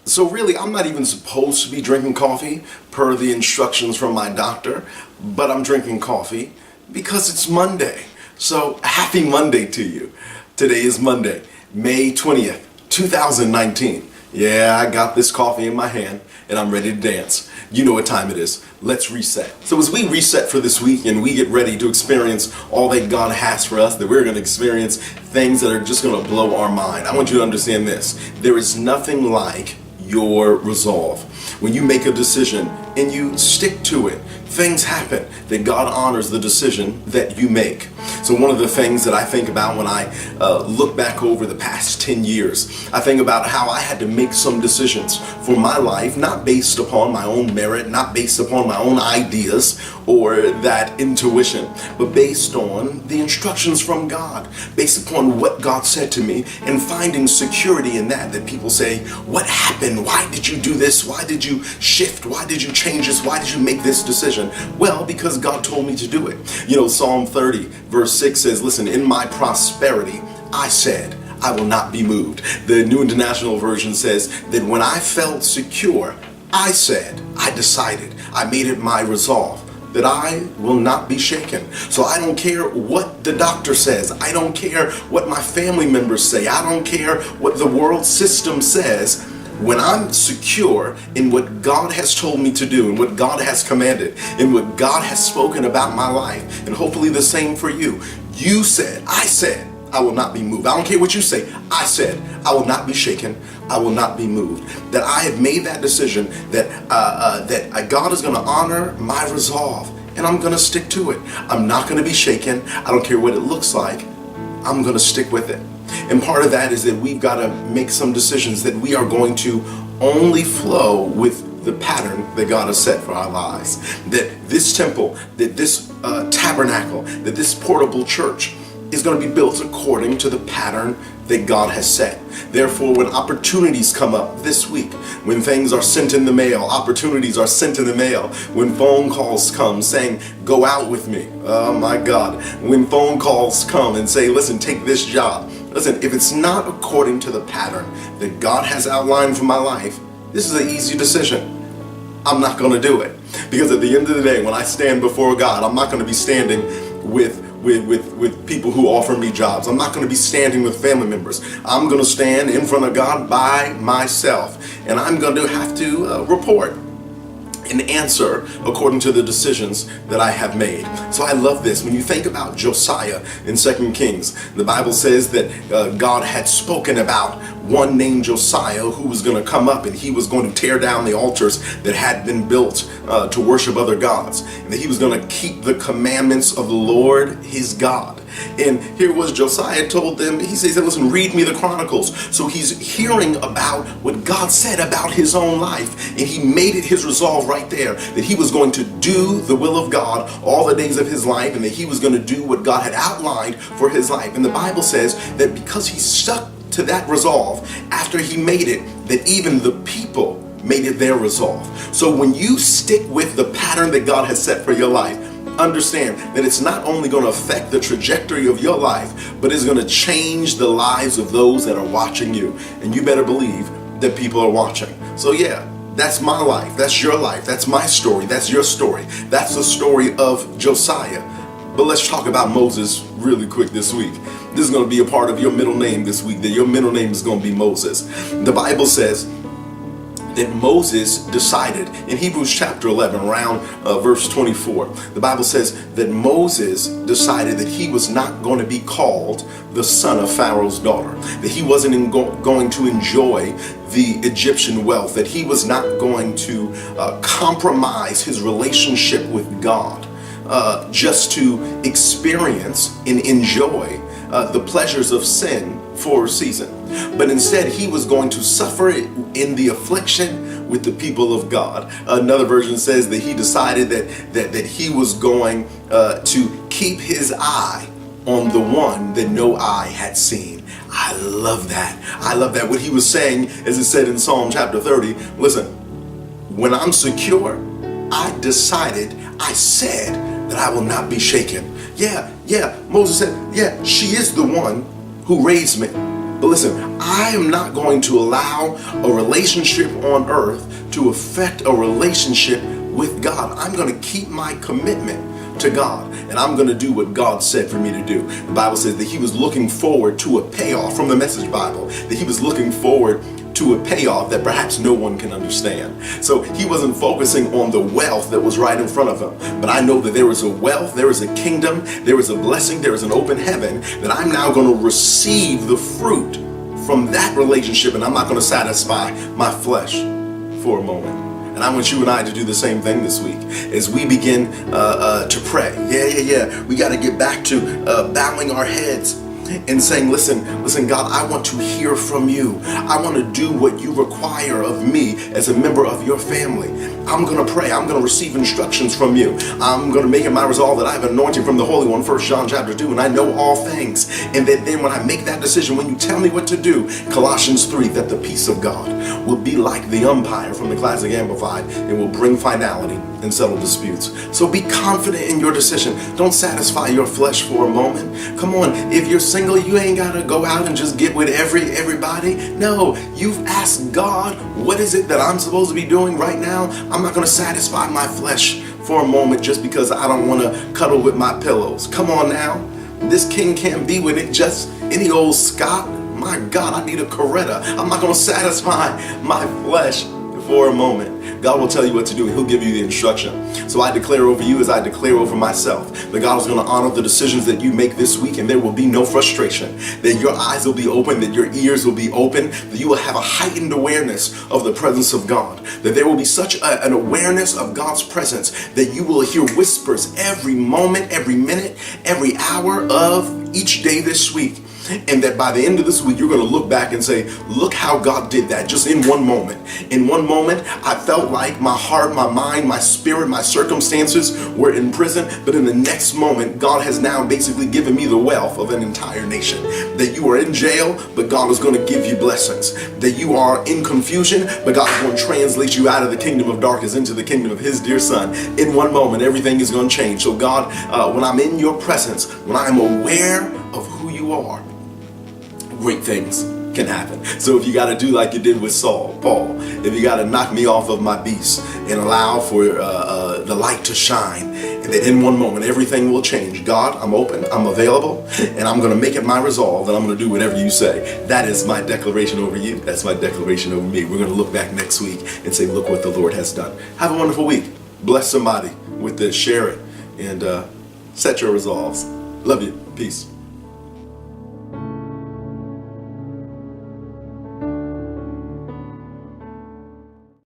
So really, I'm not even supposed to be drinking coffee per the instructions from my doctor, but I'm drinking coffee because it's Monday. So happy Monday to you. Today is Monday, May 20th, 2019. Yeah, I got this coffee in my hand and I'm ready to dance. You know what time it is. Let's reset. So as we reset for this week and we get ready to experience all that God has for us, that we're going to experience things that are just going to blow our mind. I want you to understand this. There is nothing like your resolve. When you make a decision and you stick to it, things happen that God honors the decision that you make. So one of the things that I think about when I look back over the past 10 years, I think about how I had to make some decisions for my life, not based upon my own merit, not based upon my own ideas or that intuition, but based on the instructions from God, based upon what God said to me, and finding security in that people say, what happened? Why did you do this? Why did you shift? Why did you change this? Why did you make this decision? Well, because God told me to do it. You know, Psalm 30 verse 6 says, listen, in my prosperity, I said, I will not be moved. The New International Version says that when I felt secure, I said, I decided, I made it my resolve that I will not be shaken. So I don't care what the doctor says. I don't care what my family members say. I don't care what the world system says. When I'm secure in what God has told me to do and what God has commanded and what God has spoken about my life, and hopefully the same for you. You said, I said, I will not be moved. I don't care what you say. I said, I will not be shaken. I will not be moved. That I have made that decision that God is going to honor my resolve and I'm going to stick to it. I'm not going to be shaken. I don't care what it looks like. I'm going to stick with it. And part of that is that we've got to make some decisions that we are going to only flow with the pattern that God has set for our lives. That this temple, that this tabernacle, that this portable church is going to be built according to the pattern that God has set. Therefore, when opportunities come up this week, when things are sent in the mail, opportunities are sent in the mail, when phone calls come saying, go out with me, oh my God, when phone calls come and say, listen, take this job. Listen, if it's not according to the pattern that God has outlined for my life, this is an easy decision. I'm not going to do it. Because at the end of the day, when I stand before God, I'm not going to be standing with people who offer me jobs. I'm not going to be standing with family members. I'm going to stand in front of God by myself. And I'm going to have to report and answer according to the decisions that I have made. So I love this. When you think about Josiah in 2 Kings, the Bible says that God had spoken about one named Josiah who was going to come up and he was going to tear down the altars that had been built to worship other gods, and that he was going to keep the commandments of the Lord his God. And here was Josiah told them, he says, listen, read me the Chronicles. So he's hearing about what God said about his own life, and he made it his resolve right there that he was going to do the will of God all the days of his life, and that he was going to do what God had outlined for his life. And the Bible says that because he stuck to that resolve after he made it, that even the people made it their resolve. So when you stick with the pattern that God has set for your life, understand that it's not only going to affect the trajectory of your life, but it's going to change the lives of those that are watching you. And you better believe that people are watching. So yeah, that's my life. That's your life. That's my story. That's your story. That's the story of Josiah. But let's talk about Moses really quick this week. This is going to be a part of your middle name this week, that your middle name is going to be Moses. The Bible says that Moses decided in Hebrews chapter 11, around verse 24, the Bible says that Moses decided that he was not going to be called the son of Pharaoh's daughter, that he wasn't going to enjoy the Egyptian wealth, that he was not going to compromise his relationship with God just to experience and enjoy the pleasures of sin for a season. But instead, he was going to suffer in the affliction with the people of God. Another version says that he decided that he was going to keep his eye on the one that no eye had seen. I love that. I love that. What he was saying, as it said in Psalm chapter 30, listen, when I'm secure, I decided, I said that I will not be shaken. Yeah, Moses said, yeah, she is the one who raised me. But listen, I am not going to allow a relationship on earth to affect a relationship with God. I'm going to keep my commitment to God, and I'm going to do what God said for me to do. The Bible says that he was looking forward to a payoff from the Message Bible, that he was looking forward to a payoff that perhaps no one can understand. So he wasn't focusing on the wealth that was right in front of him. But I know that there is a wealth, there is a kingdom, there is a blessing, there is an open heaven, that I'm now going to receive the fruit from that relationship, and I'm not going to satisfy my flesh for a moment. And I want you and I to do the same thing this week as we begin to pray. We got to get back to bowing our heads and saying, listen, God, I want to hear from you. I want to do what you require of me as a member of your family. I'm going to pray. I'm going to receive instructions from you. I'm going to make it my resolve that I have anointing from the Holy One, 1 John chapter 2, and I know all things. And that then when I make that decision, when you tell me what to do, Colossians 3, that the peace of God will be like the umpire from the Classic Amplified and will bring finality and settle disputes. So be confident in your decision. Don't satisfy your flesh for a moment. Come on, if you're single, you ain't got to go out and just get with everybody. No, you've asked God, what is it that I'm supposed to be doing right now? I'm not going to satisfy my flesh for a moment just because I don't want to cuddle with my pillows. Come on now. This king can't be with it just any old Scott. My God, I need a Coretta. I'm not going to satisfy my flesh for a moment. God will tell you what to do. He'll give you the instruction. So I declare over you as I declare over myself that God is going to honor the decisions that you make this week, and there will be no frustration, that your eyes will be open, that your ears will be open, that you will have a heightened awareness of the presence of God, that there will be such an awareness of God's presence that you will hear whispers every moment, every minute, every hour of each day this week. And that by the end of this week, you're going to look back and say, look how God did that just in one moment. In one moment, I felt like my heart, my mind, my spirit, my circumstances were in prison. But in the next moment, God has now basically given me the wealth of an entire nation. That you are in jail, but God is going to give you blessings. That you are in confusion, but God is going to translate you out of the kingdom of darkness into the kingdom of his dear son. In one moment, everything is going to change. So God, when I'm in your presence, when I'm aware of who you are, great things can happen. So if you got to do like you did with Paul, if you got to knock me off of my beast and allow for the light to shine, and that in one moment everything will change. God, I'm open, I'm available, and I'm going to make it my resolve that I'm going to do whatever you say. That is my declaration over you. That's my declaration over me. We're going to look back next week and say, look what the Lord has done. Have a wonderful week. Bless somebody with this. Share it, and set your resolves. Love you. Peace.